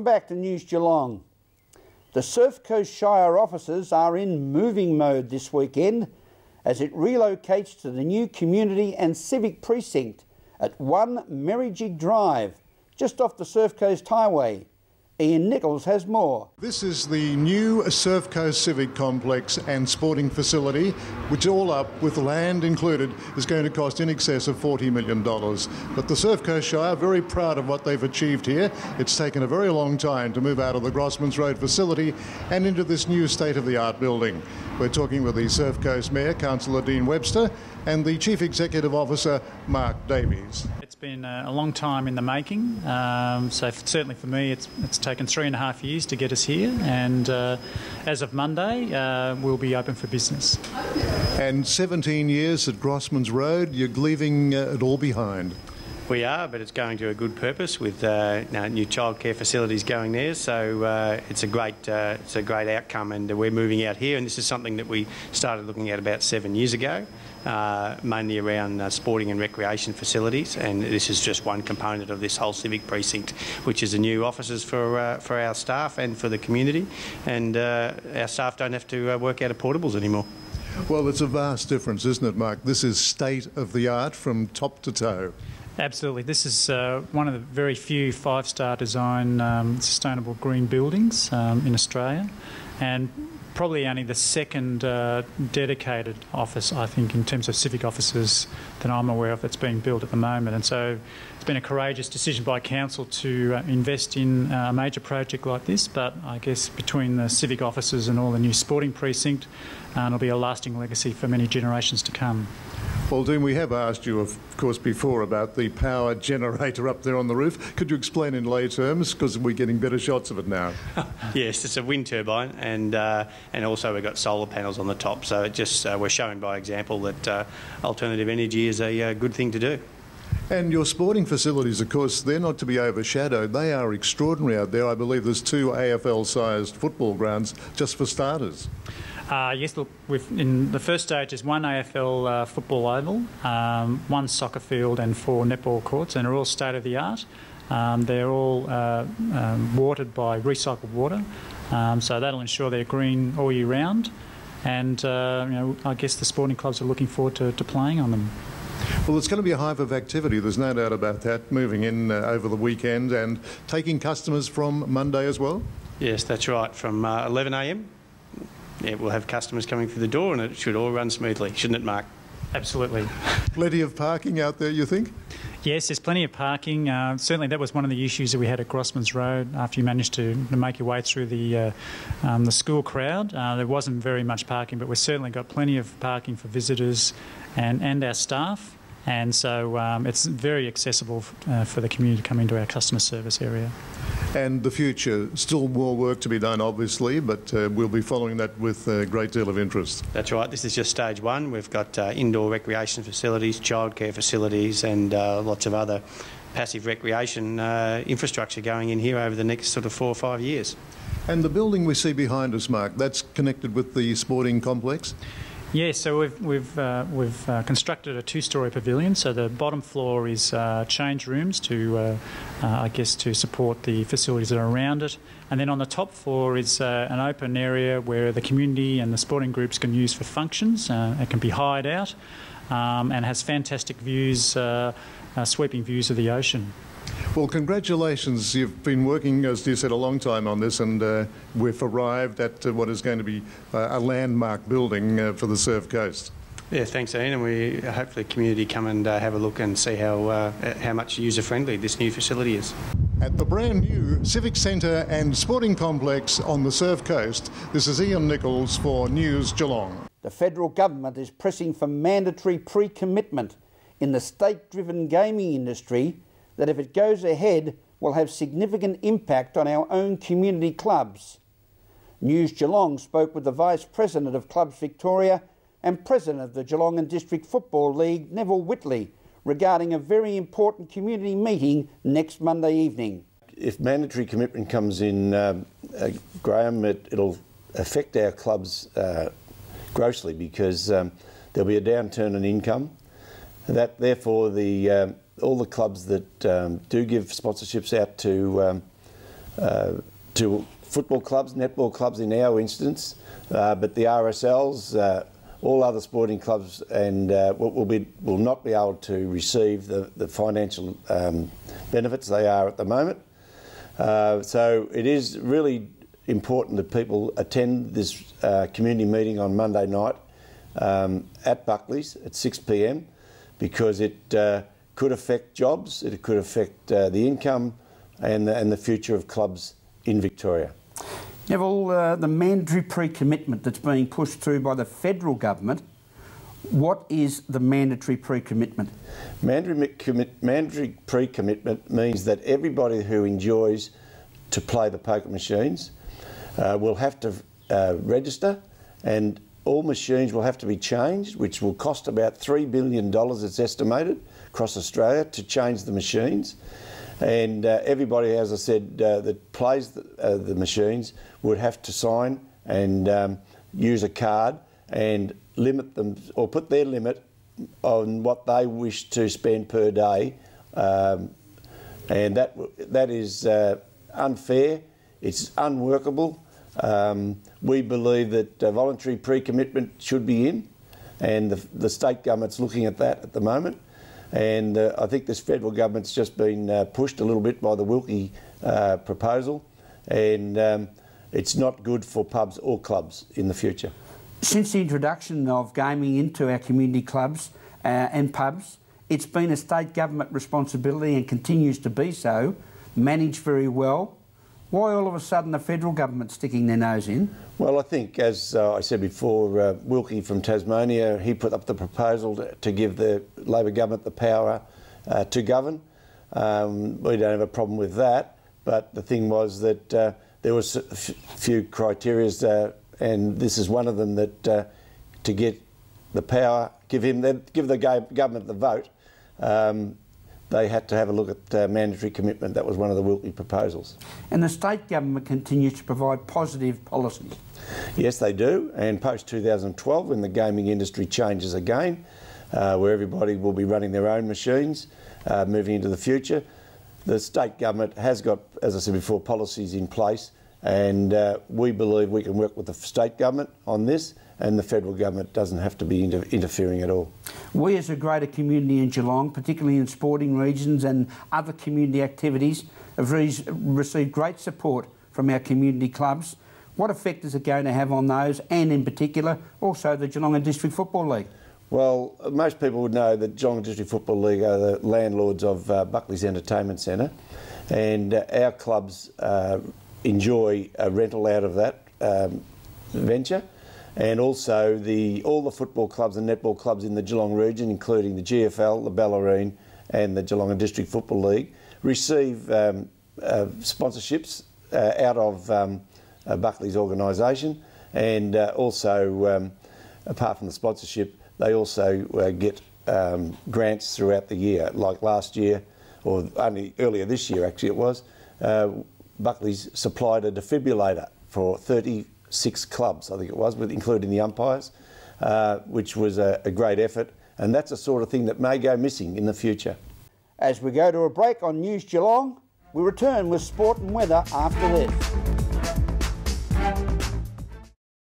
back to News Geelong. The Surf Coast Shire offices are in moving mode this weekend as it relocates to the new community and civic precinct at 1 Merrijig Drive, just off the Surf Coast Highway. Ian Nichols has more. This is the new Surf Coast Civic Complex and sporting facility, which all up, with land included, is going to cost in excess of $40 million. But the Surf Coast Shire are very proud of what they've achieved here. It's taken a very long time to move out of the Grossmans Road facility and into this new state-of-the-art building. We're talking with the Surf Coast Mayor, Councillor Dean Webster, and the Chief Executive Officer, Mark Davies. It's been a long time in the making, so certainly for me it's taken 3.5 years to get us here, and as of Monday we'll be open for business. And 17 years at Grossmans Road, you're leaving it all behind. We are, but it's going to a good purpose with new childcare facilities going there. So it's a great outcome, and we're moving out here. And this is something that we started looking at about 7 years ago, mainly around sporting and recreation facilities. And this is just one component of this whole civic precinct, which is the new offices for our staff and for the community. And our staff don't have to work out of portables anymore. Well, it's a vast difference, isn't it, Mark? This is state-of-the-art from top to toe. Absolutely. This is one of the very few five-star design sustainable green buildings in Australia, and probably only the second dedicated office, I think, in terms of civic offices that I'm aware of that's being built at the moment. And so it's been a courageous decision by Council to invest in a major project like this, but I guess between the civic offices and all the new sporting precinct, it'll be a lasting legacy for many generations to come. Well, Dean, we have asked you, of course, before about the power generator up there on the roof. Could you explain in lay terms, because we're getting better shots of it now? Yes, it's a wind turbine, and also we've got solar panels on the top. So it just we're showing by example that alternative energy is a good thing to do. And your sporting facilities, of course, they're not to be overshadowed. They are extraordinary out there. I believe there's 2 AFL-sized football grounds just for starters. Yes, look, in the first stage is 1 AFL football oval, 1 soccer field and 4 netball courts, and they're all state-of-the-art. They're all watered by recycled water, so that'll ensure they're green all year round, and I guess the sporting clubs are looking forward to playing on them. Well, it's going to be a hive of activity, there's no doubt about that, moving in over the weekend and taking customers from Monday as well? Yes, that's right, from 11 a.m. Yeah, we'll have customers coming through the door, and it should all run smoothly, shouldn't it, Mark? Absolutely. Plenty of parking out there, you think? Yes, there's plenty of parking. Certainly that was one of the issues that we had at Grossmans Road after you managed to make your way through the school crowd. There wasn't very much parking, but we've certainly got plenty of parking for visitors and our staff. And so it's very accessible for the community to come into our customer service area. And the future, still more work to be done, obviously, but we'll be following that with a great deal of interest. That's right. This is just stage 1. We've got indoor recreation facilities, childcare facilities, and lots of other passive recreation infrastructure going in here over the next sort of 4 or 5 years. And the building we see behind us, Mark, that's connected with the sporting complex? Yes, so we've constructed a 2-storey pavilion. So the bottom floor is change rooms to, I guess, to support the facilities that are around it, and then on the top floor is an open area where the community and the sporting groups can use for functions. It can be hired out, and has fantastic views, sweeping views of the ocean. Well, congratulations. You've been working, as you said, a long time on this, and we've arrived at what is going to be a landmark building for the Surf Coast. Yeah, thanks, Ian, and we hopefully the community come and have a look and see how much user-friendly this new facility is. At the brand new Civic Centre and Sporting Complex on the Surf Coast, this is Ian Nichols for News Geelong. The federal government is pressing for mandatory pre-commitment in the state-driven gaming industry that, if it goes ahead, will have significant impact on our own community clubs. News Geelong spoke with the Vice President of Clubs Victoria and President of the Geelong and District Football League, Neville Whitley, regarding a very important community meeting next Monday evening. If mandatory commitment comes in, Graham, it'll affect our clubs grossly, because there'll be a downturn in income. That, therefore, all the clubs that do give sponsorships out to to football clubs, netball clubs in our instance, but the RSLs, all other sporting clubs, and will not be able to receive the financial benefits they are at the moment. So it is really important that people attend this community meeting on Monday night at Buckley's at 6 p.m, because it could affect jobs, it could affect the income and the future of clubs in Victoria. Neville, the mandatory pre-commitment that's being pushed through by the federal government, what is the mandatory pre-commitment? Mandatory pre-commitment means that everybody who enjoys to play the poker machines will have to register, and all machines will have to be changed, which will cost about $3 billion, it's estimated, across Australia to change the machines. And everybody, as I said, that plays the machines would have to sign and use a card and limit them, or put their limit on what they wish to spend per day. And that is unfair, it's unworkable. We believe that voluntary pre-commitment should be in, and the state government's looking at that at the moment. And I think this federal government's just been pushed a little bit by the Wilkie proposal, and it's not good for pubs or clubs in the future. Since the introduction of gaming into our community clubs and pubs, it's been a state government responsibility and continues to be so, managed very well. Why all of a sudden the federal government sticking their nose in? Well, I think, as I said before, Wilkie from Tasmania, he put up the proposal to give the Labor government the power to govern. We don't have a problem with that, but the thing was that there was a few criteria, and this is one of them, that to get the power, give the government the vote, they had to have a look at mandatory commitment. That was one of the Wilkie proposals. And the state government continues to provide positive policies. Yes, they do. And post-2012, when the gaming industry changes again, where everybody will be running their own machines, moving into the future, the state government has got, as I said before, policies in place, and we believe we can work with the state government on this, and the federal government doesn't have to be interfering at all. We as a greater community in Geelong, particularly in sporting regions and other community activities, have received great support from our community clubs. What effect is it going to have on those, and in particular also the Geelong District Football League? Well, most people would know that Geelong District Football League are the landlords of Buckley's Entertainment Centre, and our clubs enjoy a rental out of that venture. And also all the football clubs and netball clubs in the Geelong region, including the GFL, the Ballerine and the Geelong District Football League, receive sponsorships out of Buckley's organisation, and also, apart from the sponsorship, they also get grants throughout the year. Like last year, or only earlier this year actually it was, Buckley's supplied a defibrillator for 36 clubs, I think it was, including the umpires, which was a great effort, and that's the sort of thing that may go missing in the future. As we go to a break on News Geelong, we return with sport and weather after this.